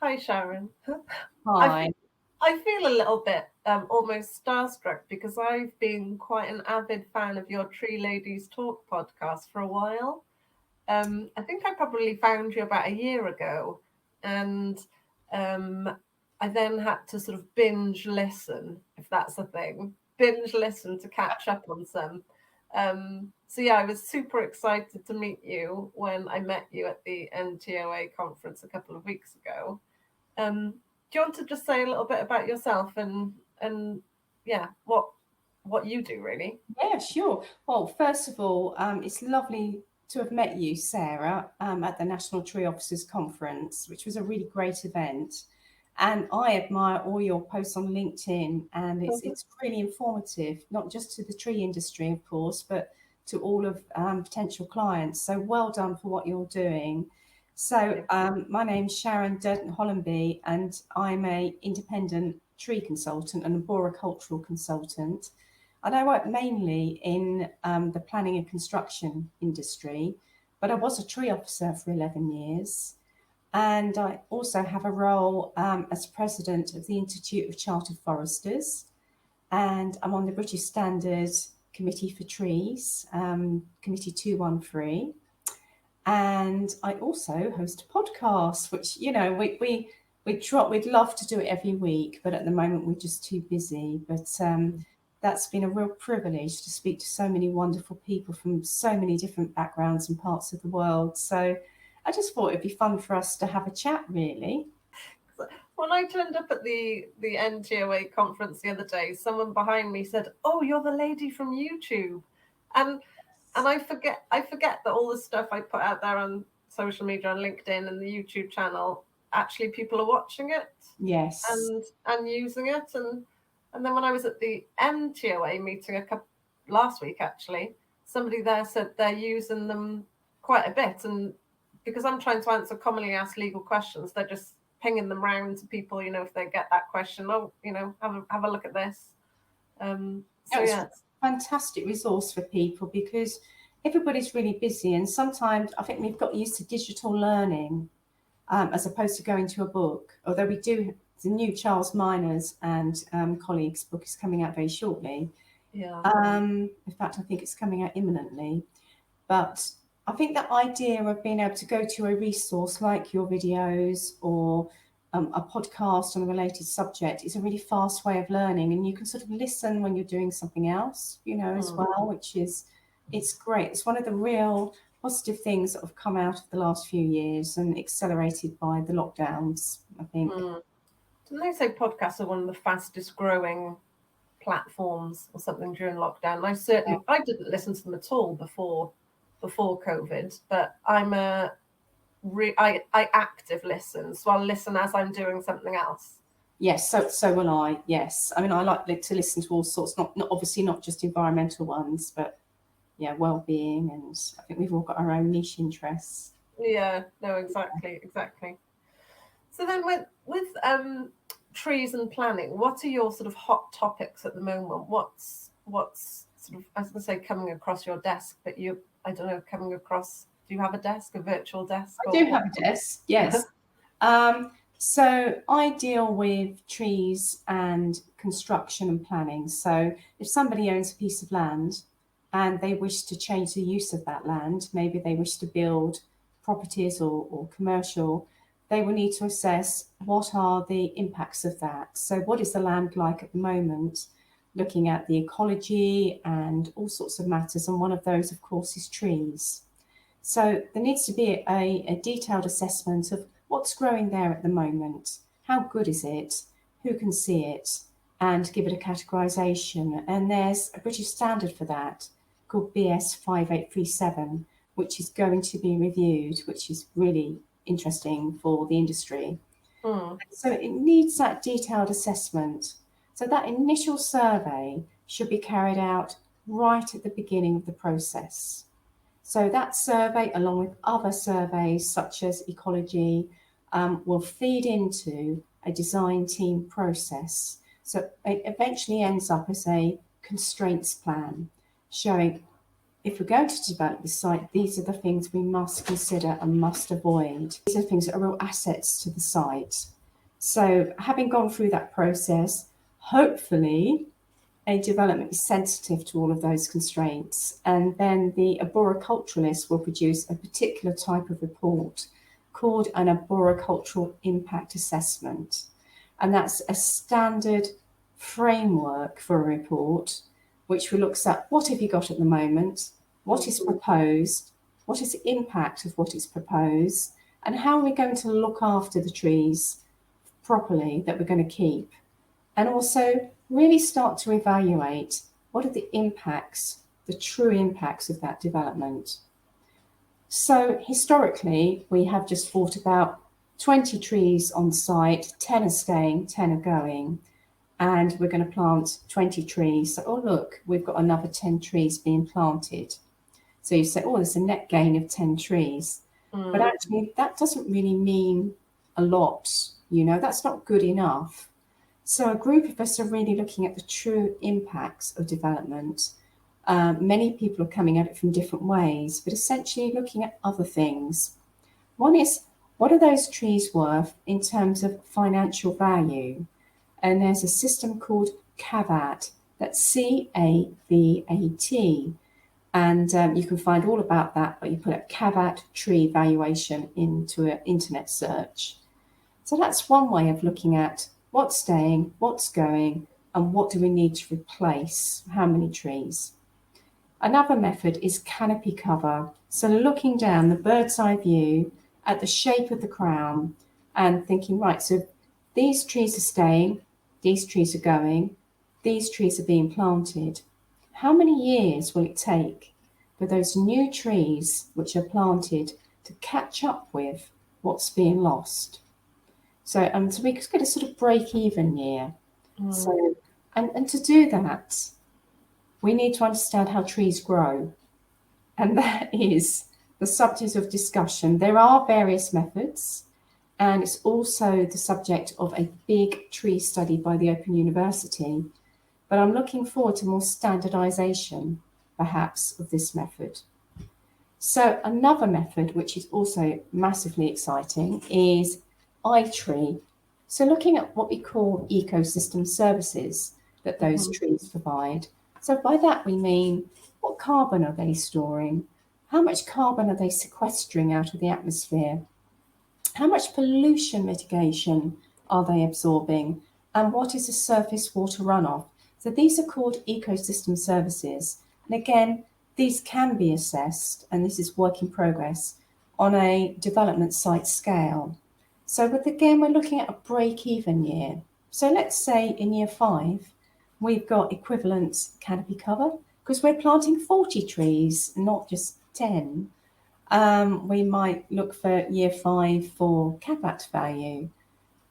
Hi, Sharon. I, Hi. I feel a little bit almost starstruck because I've been quite an avid fan of your Tree Ladies Talk podcast for a while. I think I probably found you about a year ago, and um, I then had to sort of binge listen, if that's a thing, binge listen to catch up on some. So yeah, I was super excited to meet you when I met you at the NTOA conference a couple of weeks ago. Do you want to just say a little bit about yourself and yeah, what you do really? Yeah, sure. Well, first of all, it's lovely to have met you, Sarah, at the National Tree Officers Conference, which was a really great event. And I admire all your posts on LinkedIn, and it's really informative, not just to the tree industry, of course, but to all of potential clients. So well done for what you're doing. So my name's Sharon Durdant Hollamby, and I'm a independent tree consultant and a arboricultural consultant. And I work mainly in the planning and construction industry, but I was a tree officer for 11 years. And I also have a role as president of the Institute of Chartered Foresters. And I'm on the British Standard Committee for Trees, Committee 213. And I also host a podcast, which, we'd love to do it every week, but at the moment we're just too busy. But that's been a real privilege to speak to so many wonderful people from so many different backgrounds and parts of the world. So I just thought it'd be fun for us to have a chat, really. When I turned up at the NTOA conference the other day, someone behind me said, "Oh, you're the lady from YouTube," and I forget that all the stuff I put out there on social media, on LinkedIn and the YouTube channel, actually people are watching it Yes. and using it, and then when I was at the NTOA meeting a couple last week, actually, somebody there said they're using them quite a bit, and because I'm trying to answer commonly asked legal questions, they're just pinging them round to people, if they get that question, have a look at this. So It's yeah, a fantastic resource for people because everybody's really busy. And sometimes I think we've got used to digital learning as opposed to going to a book. Although we do, the new Charles Miners and colleagues book is coming out very shortly. yeah. In fact, I think it's coming out imminently. But I think the idea of being able to go to a resource like your videos or a podcast on a related subject is a really fast way of learning, and you can sort of listen when you're doing something else, as Mm. well, it's great. It's one of the real positive things that have come out of the last few years and accelerated by the lockdowns, I think. Mm. Didn't they say podcasts are one of the fastest growing platforms or something during lockdown? I didn't listen to them at all before COVID, but I active listen, so I'll listen as I'm doing something else. Yes, so will I. Yes, I mean I like to listen to all sorts, not obviously not just environmental ones, but yeah, well-being, and I think we've all got our own niche interests. Yeah, no, exactly. So then with trees and planning, what are your sort of hot topics at the moment? What's sort of, I was going to say, coming across your desk, but I don't know, coming across. Do you have a desk, a virtual desk, I or do what? have a desk, yes. So I deal with trees and construction and planning. So if somebody owns a piece of land and they wish to change the use of that land, maybe they wish to build properties or commercial, they will need to assess what are the impacts of that. So what is the land like at the moment? Looking at the ecology and all sorts of matters. And one of those, of course, is trees. So there needs to be a detailed assessment of what's growing there at the moment, how good is it, who can see it, and give it a categorisation. And there's a British standard for that called BS 5837, which is going to be reviewed, which is really interesting for the industry. Hmm. So it needs that detailed assessment. So that initial survey should be carried out right at the beginning of the process. So that survey, along with other surveys such as ecology, will feed into a design team process. So it eventually ends up as a constraints plan, showing if we're going to develop the site, these are the things we must consider and must avoid. These are things that are real assets to the site. So having gone through that process, hopefully a development is sensitive to all of those constraints, and then the arboriculturalist will produce a particular type of report called an arboricultural impact assessment. And that's a standard framework for a report which looks at what have you got at the moment, what is proposed, what is the impact of what is proposed, and how are we going to look after the trees properly that we're going to keep. And also really start to evaluate what are the impacts, the true impacts of that development. So historically, we have just thought about 20 trees on site, 10 are staying, 10 are going, and we're going to plant 20 trees. So, oh, look, we've got another 10 trees being planted. So you say, oh, there's a net gain of 10 trees. But actually, that doesn't really mean a lot. You know, that's not good enough. So a group of us are really looking at the true impacts of development. Many people are coming at it from different ways, but essentially looking at other things. One is, what are those trees worth in terms of financial value? And there's a system called CAVAT, that's C-A-V-A-T. And you can find all about that, but you put a CAVAT tree valuation into an internet search. So that's one way of looking at what's staying, what's going, and what do we need to replace, how many trees. Another method is canopy cover. So looking down the bird's eye view at the shape of the crown and thinking, right, so these trees are staying, these trees are going, these trees are being planted. How many years will it take for those new trees which are planted to catch up with what's being lost? So we could get a sort of break-even year. So, and to do that, we need to understand how trees grow. And that is the subject of discussion. There are various methods, and it's also the subject of a big tree study by the Open University. But I'm looking forward to more standardization, perhaps, of this method. So another method, which is also massively exciting, is iTree. So looking at what we call ecosystem services that those trees provide. So by that we mean, what carbon are they storing? How much carbon are they sequestering out of the atmosphere? How much pollution mitigation are they absorbing? And what is the surface water runoff? So these are called ecosystem services. And again, these can be assessed, and this is work in progress, on a development site scale. So again, we're looking at a break-even year. So let's say in year 5, we've got equivalent canopy cover, because we're planting 40 trees, not just 10. We might look for year 5 for CAVAT value.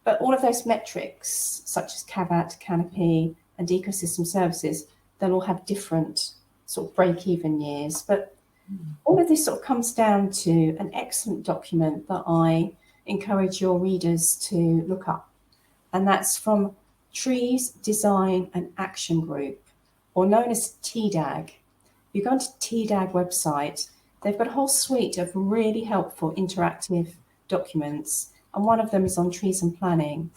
But all of those metrics, such as CAVAT, canopy, and ecosystem services, they'll all have different sort of break-even years. But all of this sort of comes down to an excellent document that I encourage your readers to look up. And that's from Trees Design and Action Group, or known as TDAG. If you go onto TDAG website, they've got a whole suite of really helpful interactive documents. And one of them is on trees and planning.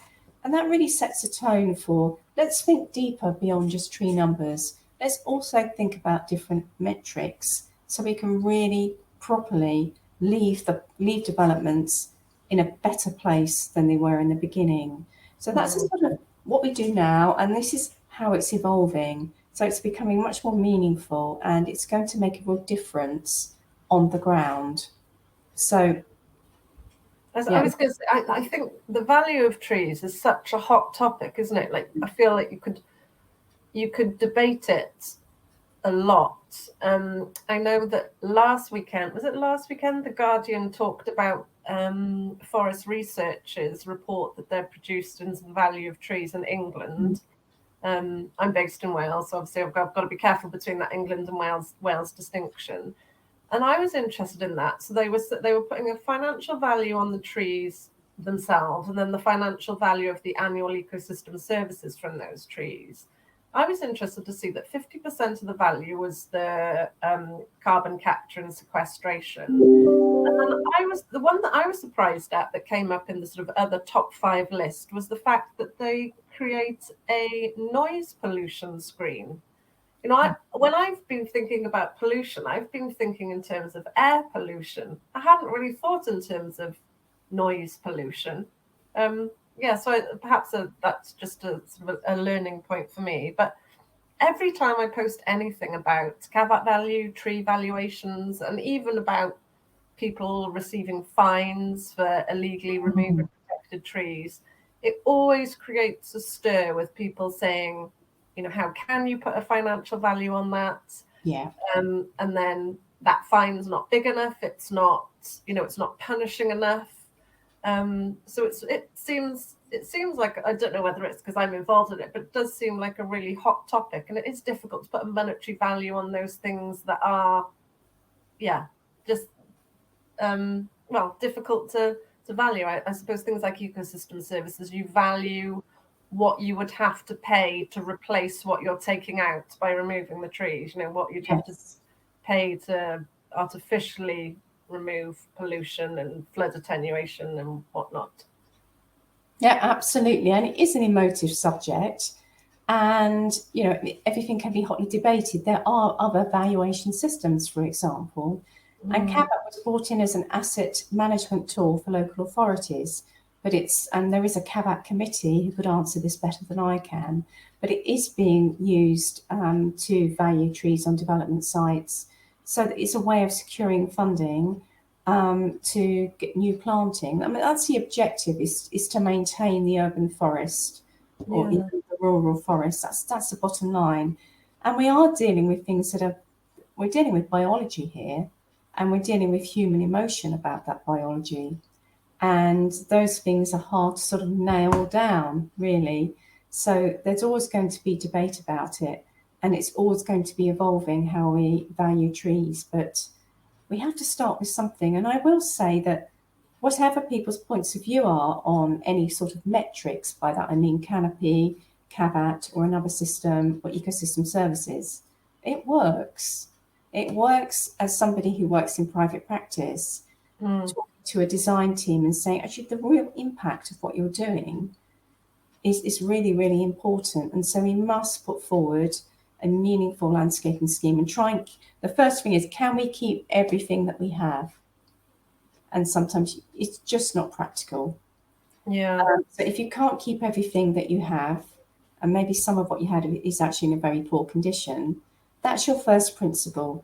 And that really sets a tone for, let's think deeper beyond just tree numbers. Let's also think about different metrics so we can really properly leave developments in a better place than they were in the beginning. So that's sort of what we do now, and this is how it's evolving. So it's becoming much more meaningful, and it's going to make a real difference on the ground. So I was going to say, I think the value of trees is such a hot topic, isn't it? Like, I feel like you could debate it a lot. I know that last weekend, The Guardian talked about forest researchers report that they're produced in the value of trees in England. I'm based in Wales, so obviously I've got to be careful between that England and Wales distinction. And I was interested in that. So they were putting a financial value on the trees themselves, and then the financial value of the annual ecosystem services from those trees. I was interested to see that 50% of the value was the carbon capture and sequestration. And the one that I was surprised at that came up in the sort of other top 5 list was the fact that they create a noise pollution screen. When I've been thinking about pollution, I've been thinking in terms of air pollution. I hadn't really thought in terms of noise pollution. So perhaps that's just a sort of a learning point for me. But every time I post anything about caveat value, tree valuations, and even about people receiving fines for illegally removing protected trees, it always creates a stir with people saying, how can you put a financial value on that? Yeah. And then that fine's not big enough. It's not, it's not punishing enough. So it seems like, I don't know whether it's because I'm involved in it, but it does seem like a really hot topic, and it is difficult to put a monetary value on those things that are, just difficult to value. I suppose things like ecosystem services, you value what you would have to pay to replace what you're taking out by removing the trees, what you'd have to pay to artificially remove pollution and flood attenuation and whatnot. Yeah, absolutely. And it is an emotive subject. And, everything can be hotly debated. There are other valuation systems, for example. And CAVAT was brought in as an asset management tool for local authorities. And there is a CAVAT committee who could answer this better than I can. But it is being used to value trees on development sites. So that it's a way of securing funding to get new planting. I mean, that's the objective, is to maintain the urban forest or even the rural forest. That's the bottom line. And we are dealing with things we're dealing with biology here, and we're dealing with human emotion about that biology. And those things are hard to sort of nail down, really. So there's always going to be debate about it, and it's always going to be evolving how we value trees. But we have to start with something. And I will say that whatever people's points of view are on any sort of metrics, by that I mean canopy, CAVAT, or another system, or ecosystem services, it works. It works as somebody who works in private practice, talking to a design team and saying, actually, the real impact of what you're doing is really, really important. And so we must put forward a meaningful landscaping scheme and the first thing is, can we keep everything that we have? And sometimes it's just not practical. So if you can't keep everything that you have, and maybe some of what you had is actually in a very poor condition, that's your first principle.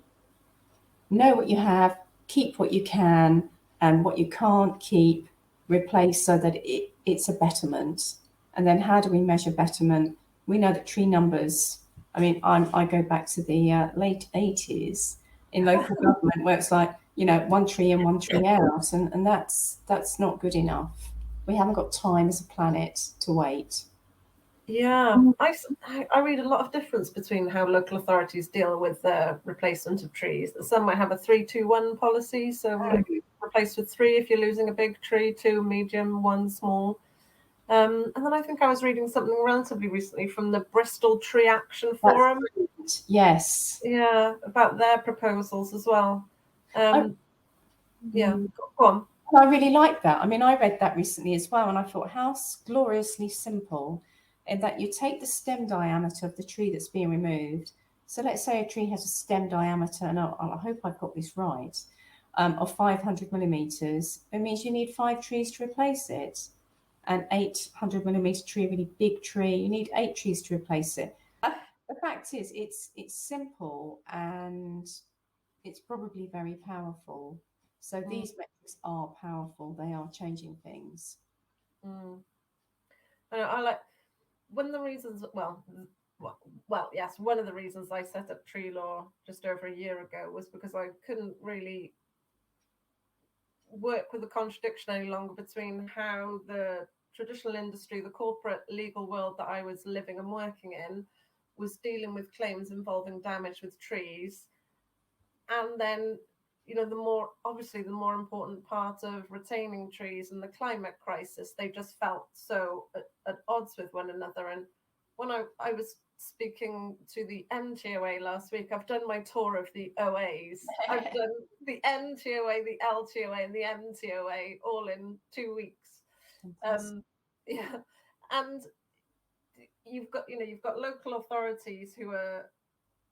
Know what you have, keep what you can, and what you can't keep, replace so that it's a betterment. And then how do we measure betterment? We know that tree numbers, I mean, I go back to the late 80s in local government, where it's like, 1 tree in, 1 tree out, and that's not good enough. We haven't got time as a planet to wait. I read a lot of difference between how local authorities deal with the replacement of trees. Some might have a 3-2-1 policy, so replace with 3 if you're losing a big tree, 2 medium, 1 small. And then I think I was reading something relatively recently from the Bristol Tree Action Forum. Yes. Yeah, about their proposals as well. Go on. I really like that. I mean, I read that recently as well, and I thought, how gloriously simple, in that you take the stem diameter of the tree that's being removed. So let's say a tree has a stem diameter, and I hope I've got this right, of 500 millimeters. It means you need 5 trees to replace it. An 800 millimeter tree, a really big tree, you need 8 trees to replace it. The fact is, it's simple, and it's probably very powerful. So these metrics are powerful. They are changing things. I like one of the reasons. Yes, one of the reasons I set up Tree Law just over a year ago was because I couldn't really work with the contradiction any longer between how the traditional industry, the corporate legal world that I was living and working in, was dealing with claims involving damage with trees, and then the more important part of retaining trees and the climate crisis, they just felt so at odds with one another. And when I was speaking to the NTOA last week, I've done my tour of the OAs. I've done the NTOA, the LTOA, and the MTOA all in 2 weeks. Yeah, and you've got local authorities who are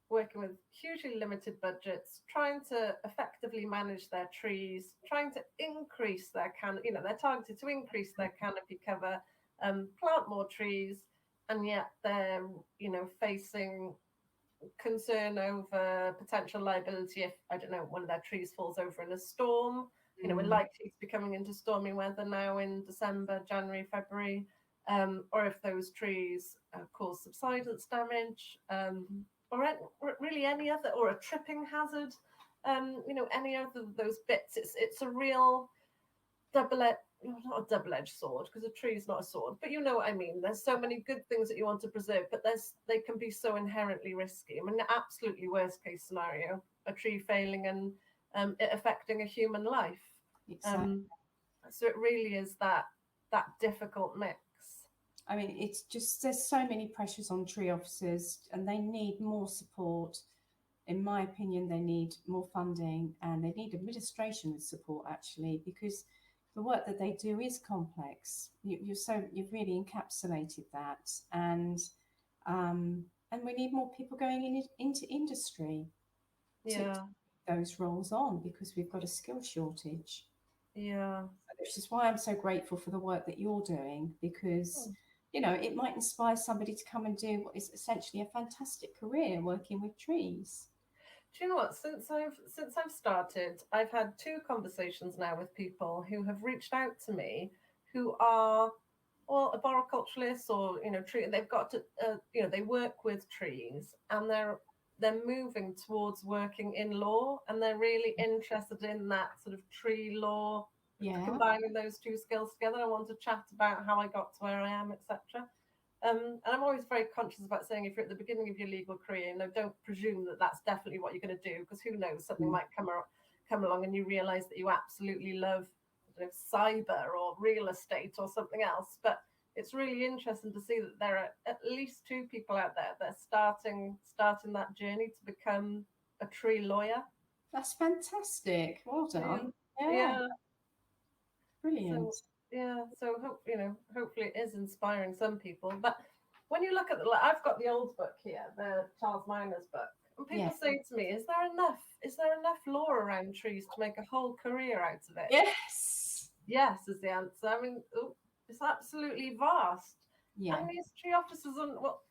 working with hugely limited budgets, trying to effectively manage their trees, trying to increase their they're targeted to increase their canopy cover, plant more trees, and yet they're, facing concern over potential liability if, I don't know, one of their trees falls over in a storm. We're likely to be coming into stormy weather now in December, January, February, or if those trees cause subsidence damage, or really any other, or a tripping hazard, any other of those bits. It's a real not a double-edged sword, because a tree is not a sword, but you know what I mean. There's so many good things that you want to preserve, but they can be so inherently risky. I mean, the absolutely worst case scenario, a tree failing and it affecting a human life. Exactly. So it really is that difficult mix. I mean, it's just, there's so many pressures on tree officers, and they need more support. In my opinion, they need more funding, and they need administration with support, actually, because the work that they do is complex. You've really encapsulated that, and we need more people going into industry to take those roles on, because we've got a skill shortage. Yeah, which is why I'm so grateful for the work that you're doing, because it might inspire somebody to come and do what is essentially a fantastic career working with trees. Do you know what? Since I've started, I've had 2 conversations now with people who have reached out to me, who are arboriculturalists, or they've got to they work with trees, and they're moving towards working in law, and they're really interested in that sort of tree law, combining those 2 skills together. I want to chat about how I got to where I am, etc. And I'm always very conscious about saying, if you're at the beginning of your legal career, don't presume that that's definitely what you're going to do, because who knows, something might come along and you realize that you absolutely love, cyber or real estate or something else. But it's really interesting to see that there are at least 2 people out there that are starting that journey to become a tree lawyer. That's fantastic. Well done. Yeah. Brilliant. So hopefully it is inspiring some people. But when you look at I've got the old book here, the Charles Miner's book, and people say to me, is there enough law around trees to make a whole career out of it? Yes is the answer. I mean, it's absolutely vast. And these tree officers,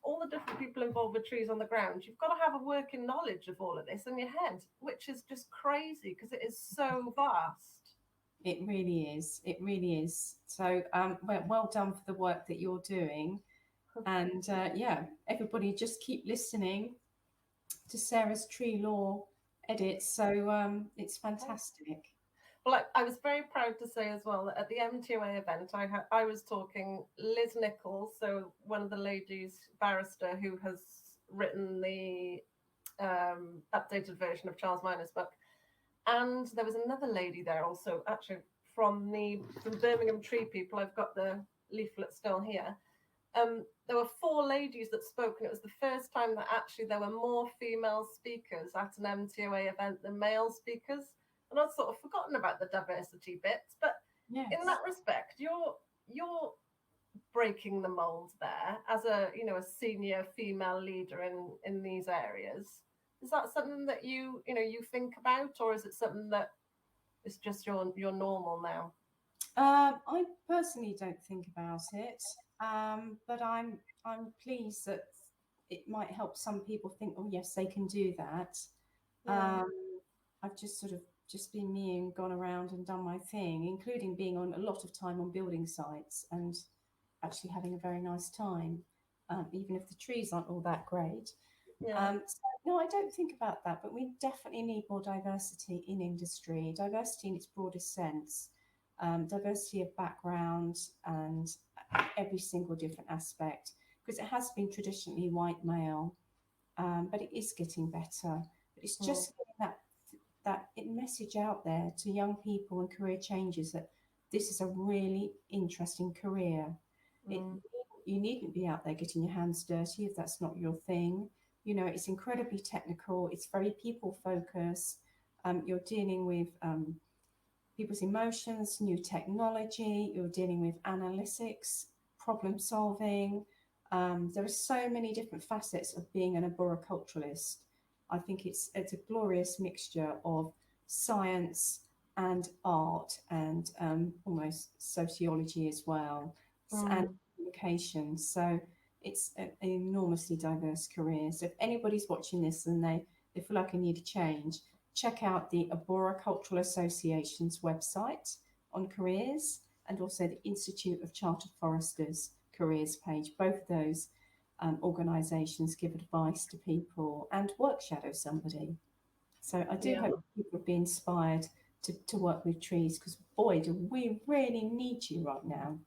all the different people involved with trees on the ground, you've got to have a working knowledge of all of this in your head, which is just crazy because it is so vast. It really is. It really is. So well done for the work that you're doing. And everybody just keep listening to Sarah's tree law edits. So it's fantastic. Well, I was very proud to say as well that at the MTOA event, I was talking Liz Nichols, so one of the ladies, barrister, who has written the updated version of Charles Miner's book. And there was another lady there also, actually from Birmingham Tree People. I've got the leaflet still here. There were 4 ladies that spoke, and it was the first time that actually there were more female speakers at an MTOA event than male speakers. And I'd sort of forgotten about the diversity bits, but in that respect, you're breaking the mold there as a senior female leader in these areas. Is that something that you think about, or is it something that is just your normal now? I personally don't think about it, but I'm pleased that it might help some people think, oh yes, they can do that. I've just been me and gone around and done my thing, including being on a lot of time on building sites and actually having a very nice time, even if the trees aren't all that great. No, I don't think about that, but we definitely need more diversity in industry, diversity in its broadest sense, diversity of background and every single different aspect, because it has been traditionally white male, but it is getting better. But it's just getting that message out there to young people and career changers that this is a really interesting career. you needn't be out there getting your hands dirty if that's not your thing. You know, it's incredibly technical. It's very people focused. You're dealing with people's emotions, new technology. You're dealing with analytics, problem solving. There are so many different facets of being an arboriculturalist. I think it's a glorious mixture of science and art and almost sociology as well, and communication. So it's an enormously diverse career. So if anybody's watching this and they feel like I need a change, check out the Arboricultural Association's website on careers, and also the Institute of Chartered Foresters careers page. Both of those organisations give advice to people and work shadow somebody. So I do hope people will be inspired to work with trees, because boy, do we really need you right now.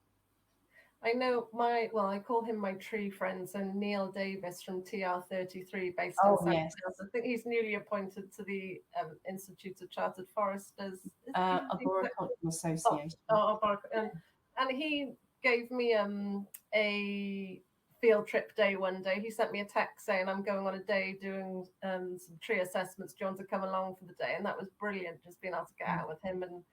I know I call him my tree friend, and Neil Davis from TR33 based in South Yes. Wales. I think he's newly appointed to the Institute of Chartered Foresters. Arboricultural Association. And he gave me a field trip day one day. He sent me a text saying, I'm going on a day doing some tree assessments. Do you want to come along for the day? And that was brilliant, just being able to get out with him and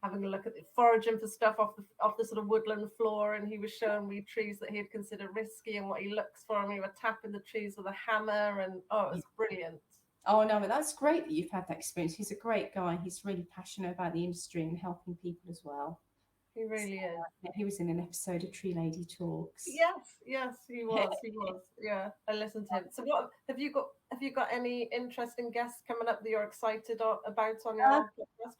having a look at the foraging for stuff off the sort of woodland floor. And he was showing me trees that he'd consider risky and what he looks for. And we were tapping the trees with a hammer, and it was brilliant. Oh no, but that's great that you've had that experience. He's a great guy. He's really passionate about the industry and helping people as well. He really is. He was in an episode of Tree Lady Talks. Yes, he was. Yeah, I listened to him. So what have you got any interesting guests coming up that you're excited about on your podcast?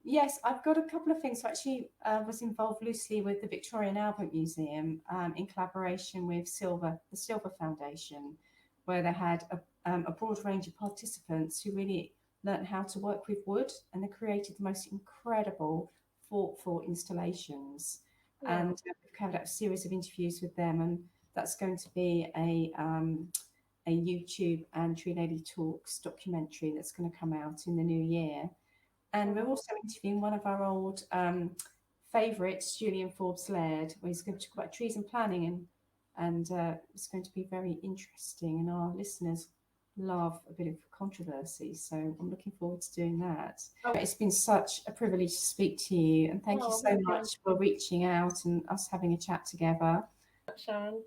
Yes, I've got a couple of things. So actually, was involved loosely with the Victoria and Albert Museum in collaboration with the Silver Foundation, where they had a broad range of participants who really learned how to work with wood, and they created the most incredible thoughtful installations. Yeah. And we've carried out a series of interviews with them, and that's going to be a YouTube and Tree Lady Talks documentary that's going to come out in the new year. And we're also interviewing one of our old favourites, Julian Forbes Laird, where he's going to talk about trees and planning, and it's going to be very interesting. And our listeners love a bit of controversy, so I'm looking forward to doing that. It's been such a privilege to speak to you, and thank you so much for reaching out and us having a chat together. Sharon.